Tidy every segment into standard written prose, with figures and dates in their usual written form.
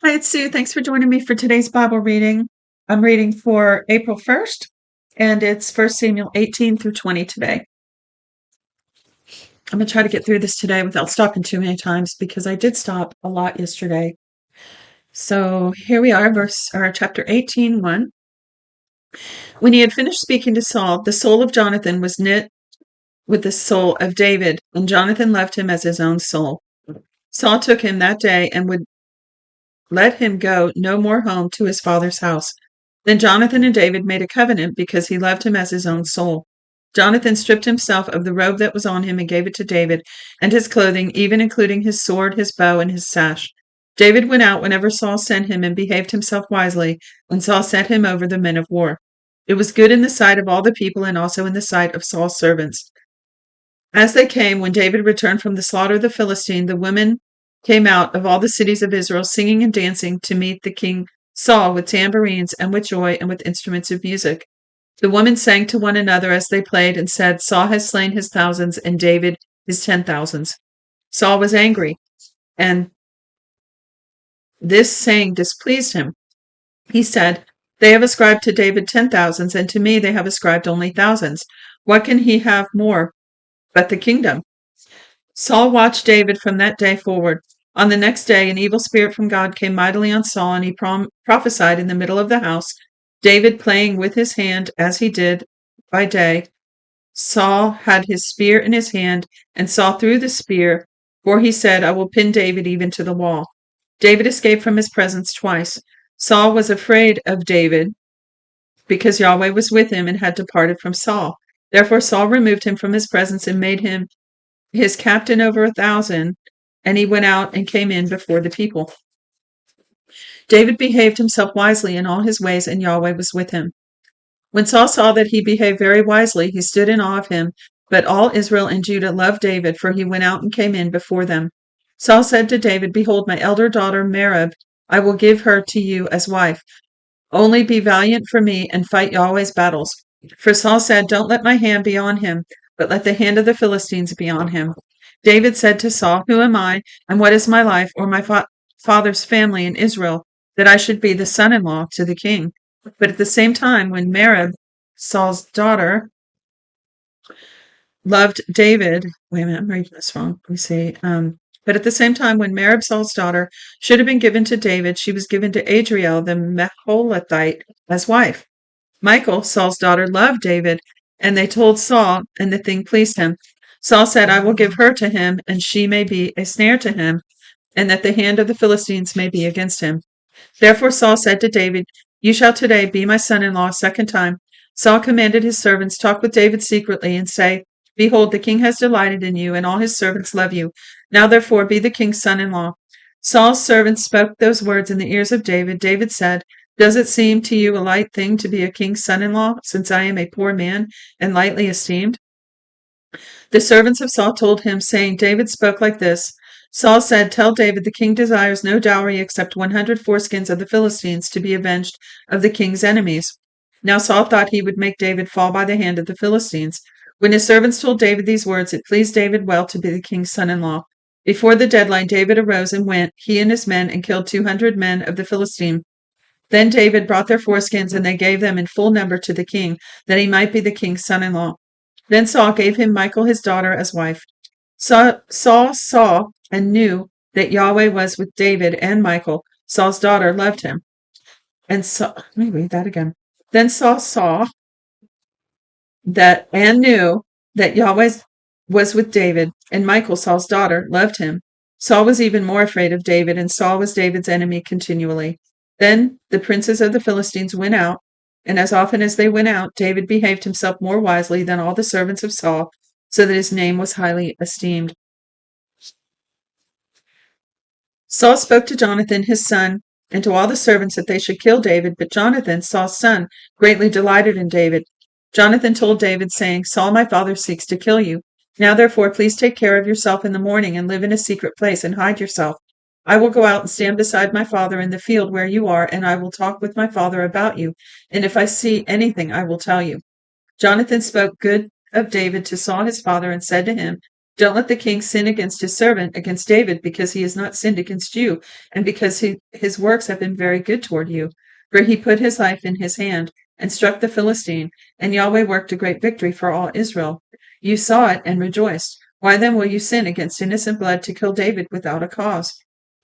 Hi, it's Sue. Thanks for joining me for today's Bible reading. I'm reading for April 1st, and it's 1 Samuel 18 through 20 today. I'm going to try to get through this today without stopping too many times because I did stop a lot yesterday. So here we are, chapter 18:1. When he had finished speaking to Saul, the soul of Jonathan was knit with the soul of David, and Jonathan loved him as his own soul. Saul took him that day and would let him go no more home to his father's house. Then Jonathan and David made a covenant because he loved him as his own soul. Jonathan stripped himself of the robe that was on him and gave it to David, and his clothing, even including his sword, his bow, and his sash. David went out whenever Saul sent him and behaved himself wisely when Saul set him over the men of war. It was good in the sight of all the people and also in the sight of Saul's servants. As they came, when David returned from the slaughter of the Philistine, the women came out of all the cities of Israel, singing and dancing to meet the king Saul with tambourines and with joy and with instruments of music. The women sang to one another as they played and said, Saul has slain his thousands and David his 10,000s. Saul was angry, and this saying displeased him. He said, They have ascribed to David 10,000s, and to me they have ascribed only thousands. What can he have more but the kingdom? Saul watched David from that day forward. On the next day, an evil spirit from God came mightily on Saul, and he prophesied in the middle of the house, David playing with his hand as he did by day. Saul had his spear in his hand, and Saul threw the spear, for he said, I will pin David even to the wall. David escaped from his presence twice. Saul was afraid of David because Yahweh was with him and had departed from Saul. Therefore Saul removed him from his presence and made him his captain over 1,000, and he went out and came in before the people. David behaved himself wisely in all his ways, and Yahweh was with him. When Saul saw that he behaved very wisely, he stood in awe of him. But all Israel and Judah loved David, for he went out and came in before them. Saul said to David, Behold, my elder daughter Merab, I will give her to you as wife. Only be valiant for me and fight Yahweh's battles. For Saul said, Don't let my hand be on him, but let the hand of the Philistines be on him. David said to Saul, Who am I, and what is my life or my father's family in Israel, that I should be the son-in-law to the king? But at the same time, when Merab, Saul's daughter, loved David, wait a minute, I'm reading this wrong. Let me see. But at the same time, when Merab, Saul's daughter, should have been given to David, she was given to Adriel the Meholathite as wife. Michal, Saul's daughter, loved David, and they told Saul, and the thing pleased him. Saul said, I will give her to him, and she may be a snare to him, and that the hand of the Philistines may be against him. Therefore Saul said to David, You shall today be my son-in-law a second time. Saul commanded his servants, Talk with David secretly, and say, Behold, the king has delighted in you, and all his servants love you. Now therefore be the king's son-in-law. Saul's servants spoke those words in the ears of David. David said, Does it seem to you a light thing to be a king's son-in-law, since I am a poor man and lightly esteemed? The servants of Saul told him, saying, David spoke like this. Saul said, Tell David the king desires no dowry except 100 foreskins of the Philistines to be avenged of the king's enemies. Now Saul thought he would make David fall by the hand of the Philistines. When his servants told David these words, it pleased David well to be the king's son-in-law. Before the deadline, David arose and went, he and his men, and killed 200 men of the Philistine. Then David brought their foreskins, and they gave them in full number to the king, that he might be the king's son-in-law. Then Saul gave him Michal his daughter as wife. Saul saw and knew that Yahweh was with David, and Michal, Saul's daughter, loved him. And so, let me read that again. Then Saul saw that and knew that Yahweh was with David, and Michal, Saul's daughter, loved him. Saul was even more afraid of David, and Saul was David's enemy continually. Then the princes of the Philistines went out, and as often as they went out, David behaved himself more wisely than all the servants of Saul, so that his name was highly esteemed. Saul spoke to Jonathan his son, and to all the servants that they should kill David, but Jonathan, Saul's son, greatly delighted in David. Jonathan told David, saying, Saul my father seeks to kill you. Now therefore please take care of yourself in the morning, and live in a secret place, and hide yourself. I will go out and stand beside my father in the field where you are, and I will talk with my father about you, and if I see anything I will tell you. Jonathan spoke good of David to Saul his father, and said to him, Don't let the king sin against his servant, against David, because he has not sinned against you, and because his works have been very good toward you. For he put his life in his hand, and struck the Philistine, and Yahweh worked a great victory for all Israel. You saw it and rejoiced. Why then will you sin against innocent blood to kill David without a cause?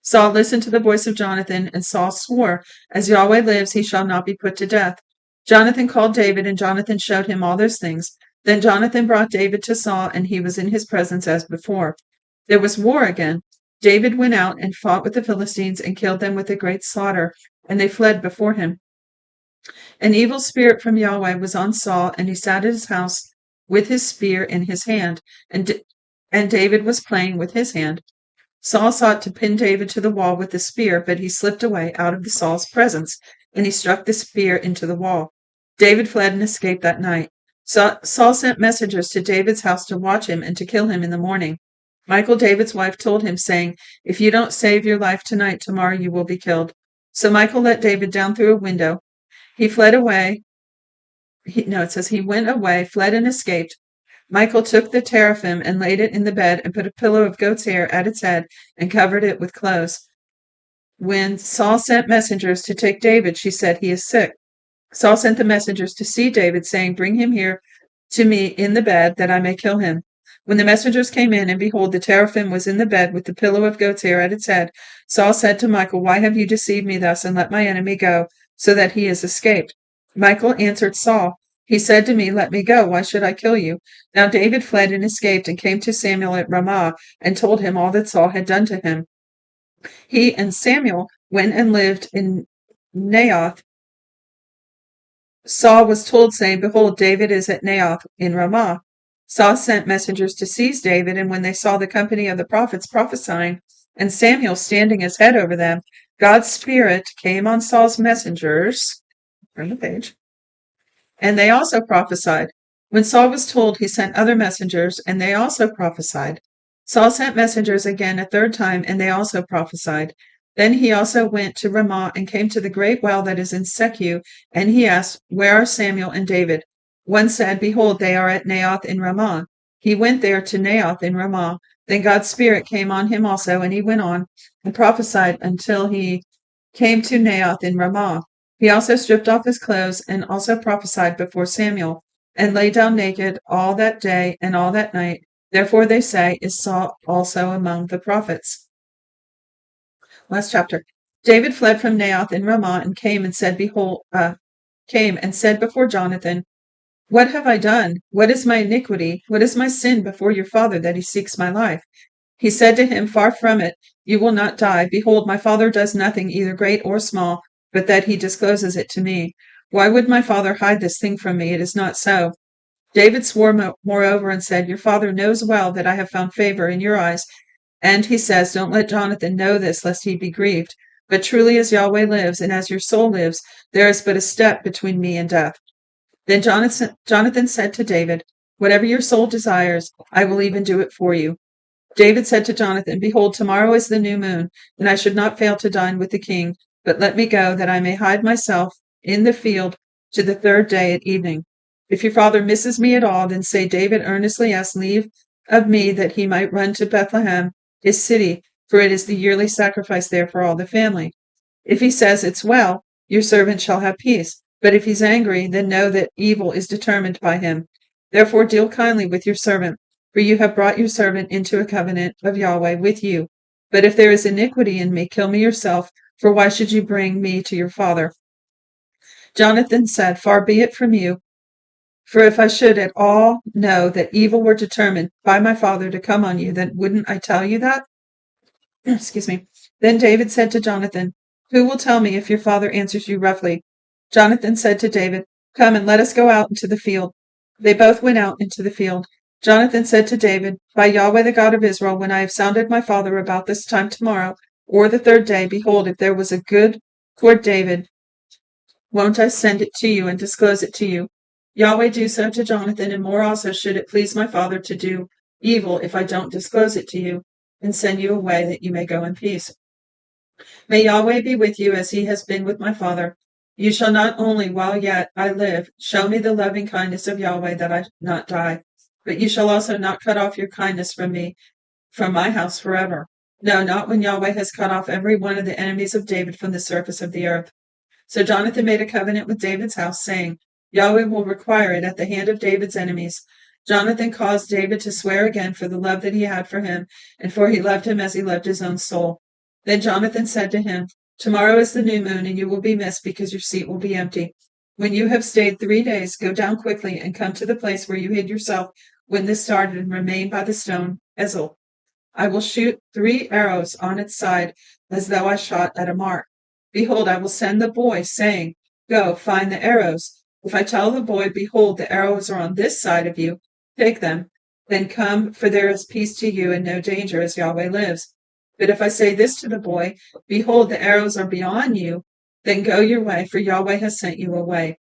Saul listened to the voice of Jonathan, and Saul swore, As Yahweh lives, he shall not be put to death. Jonathan called David, and Jonathan showed him all those things. Then Jonathan brought David to Saul, and he was in his presence as before. There was war again. David went out and fought with the Philistines and killed them with a great slaughter, and they fled before him. An evil spirit from Yahweh was on Saul, and he sat at his house with his spear in his hand, and David was playing with his hand. Saul sought to pin David to the wall with the spear, but he slipped away out of Saul's presence, and he struck the spear into the wall. David fled and escaped that night. Saul sent messengers to David's house to watch him and to kill him in the morning. Michal, David's wife, told him, saying, If you don't save your life tonight, tomorrow you will be killed. So Michal let David down through a window. He fled away. It says he went away, fled and escaped. Michal took the teraphim and laid it in the bed and put a pillow of goat's hair at its head and covered it with clothes. When Saul sent messengers to take David, she said, He is sick. Saul sent the messengers to see David, saying, Bring him here to me in the bed, that I may kill him. When the messengers came in, and behold, the teraphim was in the bed with the pillow of goat's hair at its head, Saul said to Michal, Why have you deceived me thus, and let my enemy go, so that he has escaped? Michal answered Saul, He said to me, Let me go, why should I kill you? Now David fled and escaped, and came to Samuel at Ramah, and told him all that Saul had done to him. He and Samuel went and lived in Naioth. Saul was told, saying, Behold, David is at Naioth in Ramah. Saul sent messengers to seize David, and when they saw the company of the prophets prophesying, and Samuel standing as head over them, God's Spirit came on Saul's messengers. Turn the page. And they also prophesied. When Saul was told, he sent other messengers, and they also prophesied. Saul sent messengers again a third time, and they also prophesied. Then he also went to Ramah and came to the great well that is in Secu, and he asked, Where are Samuel and David? One said, Behold, they are at Naioth in Ramah. He went there to Naioth in Ramah. Then God's Spirit came on him also, and he went on and prophesied until he came to Naioth in Ramah. He also stripped off his clothes and also prophesied before Samuel, and lay down naked all that day and all that night. Therefore they say, Is Saul also among the prophets? Last chapter. David fled from Naioth in Ramah and came and said before Jonathan, What have I done? What is my iniquity? What is my sin before your father, that he seeks my life? He said to him, Far from it, you will not die. Behold, my father does nothing, either great or small, but that he discloses it to me. Why would my father hide this thing from me? It is not so. David swore moreover and said, Your father knows well that I have found favor in your eyes. And he says, Don't let Jonathan know this, lest he be grieved. But truly as Yahweh lives, and as your soul lives, there is but a step between me and death. Then Jonathan said to David, Whatever your soul desires, I will even do it for you. David said to Jonathan, Behold, tomorrow is the new moon, and I should not fail to dine with the king, but let me go, that I may hide myself in the field to the third day at evening. If your father misses me at all, then say David earnestly asked leave of me that he might run to Bethlehem, his city, for it is the yearly sacrifice there for all the family. If he says, It's well, your servant shall have peace. But if he's angry, then know that evil is determined by him. Therefore deal kindly with your servant, for you have brought your servant into a covenant of Yahweh with you. But if there is iniquity in me, kill me yourself, for why should you bring me to your father? Jonathan said, Far be it from you, for if I should at all know that evil were determined by my father to come on you, then wouldn't I tell you that? Excuse me. Then David said to Jonathan, Who will tell me if your father answers you roughly? Jonathan said to David, Come and let us go out into the field. They both went out into the field. Jonathan said to David, By Yahweh the God of Israel, when I have sounded my father about this time tomorrow, or the third day, behold, if there was a good toward David, won't I send it to you and disclose it to you? Yahweh do so to Jonathan, and more also should it please my father to do evil if I don't disclose it to you, and send you away that you may go in peace. May Yahweh be with you as he has been with my father. You shall not only, while yet I live, show me the loving kindness of Yahweh, that I not die. But you shall also not cut off your kindness from me, from my house forever. No, not when Yahweh has cut off every one of the enemies of David from the surface of the earth. So Jonathan made a covenant with David's house, saying, Yahweh will require it at the hand of David's enemies. Jonathan caused David to swear again for the love that he had for him, and for he loved him as he loved his own soul. Then Jonathan said to him, Tomorrow is the new moon, and you will be missed because your seat will be empty. When you have stayed 3 days, go down quickly and come to the place where you hid yourself when this started, and remain by the stone Ezel. I will shoot 3 arrows on its side, as though I shot at a mark. Behold, I will send the boy, saying, Go, find the arrows. If I tell the boy, Behold, the arrows are on this side of you, take them. Then come, for there is peace to you and no danger, as Yahweh lives. But if I say this to the boy, Behold, the arrows are beyond you, then go your way, for Yahweh has sent you away.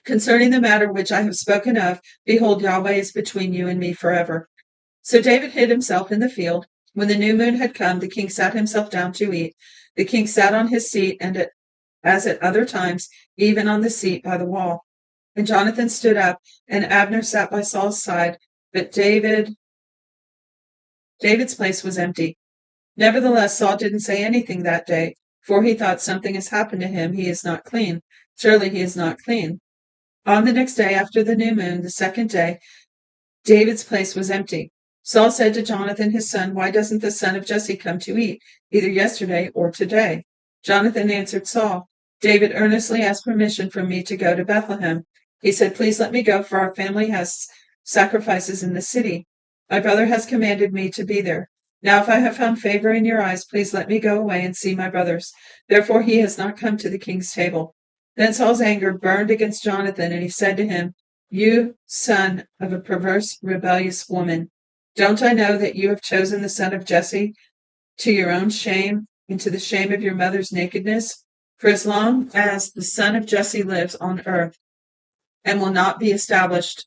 Concerning the matter which I have spoken of, behold, Yahweh is between you and me forever. So David hid himself in the field. When the new moon had come, the king sat himself down to eat. The king sat on his seat, and as at other times, even on the seat by the wall. And Jonathan stood up, and Abner sat by Saul's side, but David's place was empty. Nevertheless, Saul didn't say anything that day, for he thought, Something has happened to him. He is not clean. Surely he is not clean. On the next day after the new moon, the second day, David's place was empty. Saul said to Jonathan his son, Why doesn't the son of Jesse come to eat, either yesterday or today? Jonathan answered Saul, David earnestly asked permission from me to go to Bethlehem. He said, Please let me go, for our family has sacrifices in the city. My brother has commanded me to be there. Now if I have found favor in your eyes, please let me go away and see my brothers. Therefore he has not come to the king's table. Then Saul's anger burned against Jonathan, and he said to him, You son of a perverse, rebellious woman, don't I know that you have chosen the son of Jesse to your own shame and to the shame of your mother's nakedness? For as long as the son of Jesse lives on earth and will not be established,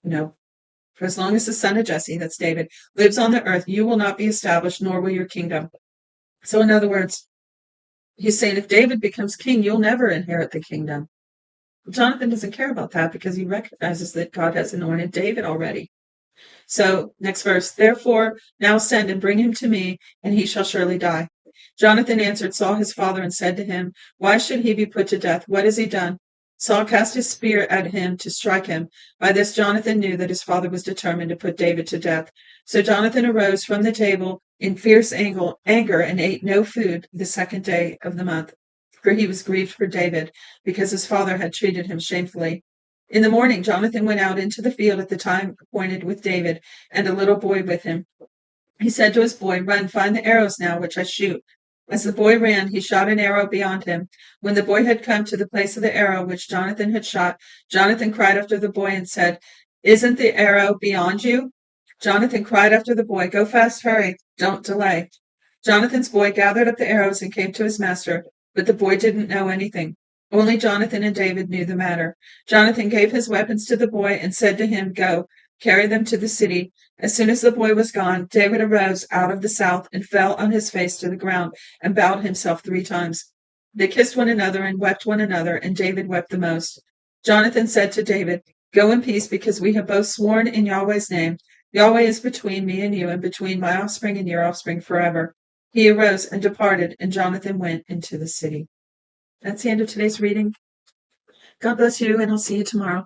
for as long as the son of Jesse, that's David, lives on the earth, you will not be established, nor will your kingdom. So in other words, he's saying if David becomes king, you'll never inherit the kingdom. Jonathan doesn't care about that because he recognizes that God has anointed David already. So next verse, Therefore now send and bring him to me, and he shall surely die. Jonathan answered Saul his father and said to him, Why should he be put to death? What has he done? Saul cast his spear at him to strike him. By this Jonathan knew that his father was determined to put David to death. So Jonathan arose from the table in fierce anger and ate no food the second day of the month, for he was grieved for David, because his father had treated him shamefully. In the morning Jonathan went out into the field at the time appointed with David, and a little boy with him. He said to his boy, Run, find the arrows now which I shoot. As the boy ran, he shot an arrow beyond him. When the boy had come to the place of the arrow which Jonathan had shot, Jonathan cried after the boy and said, Isn't the arrow beyond you? Jonathan cried after the boy, Go fast, hurry, don't delay. Jonathan's boy gathered up the arrows and came to his master, but the boy didn't know anything. Only Jonathan and David knew the matter. Jonathan gave his weapons to the boy and said to him, Go, carry them to the city. As soon as the boy was gone, David arose out of the south and fell on his face to the ground and bowed himself 3 times. They kissed one another and wept one another, and David wept the most. Jonathan said to David, Go in peace, because we have both sworn in Yahweh's name. Yahweh is between me and you, and between my offspring and your offspring forever. He arose and departed, and Jonathan went into the city. That's the end of today's reading. God bless you, and I'll see you tomorrow.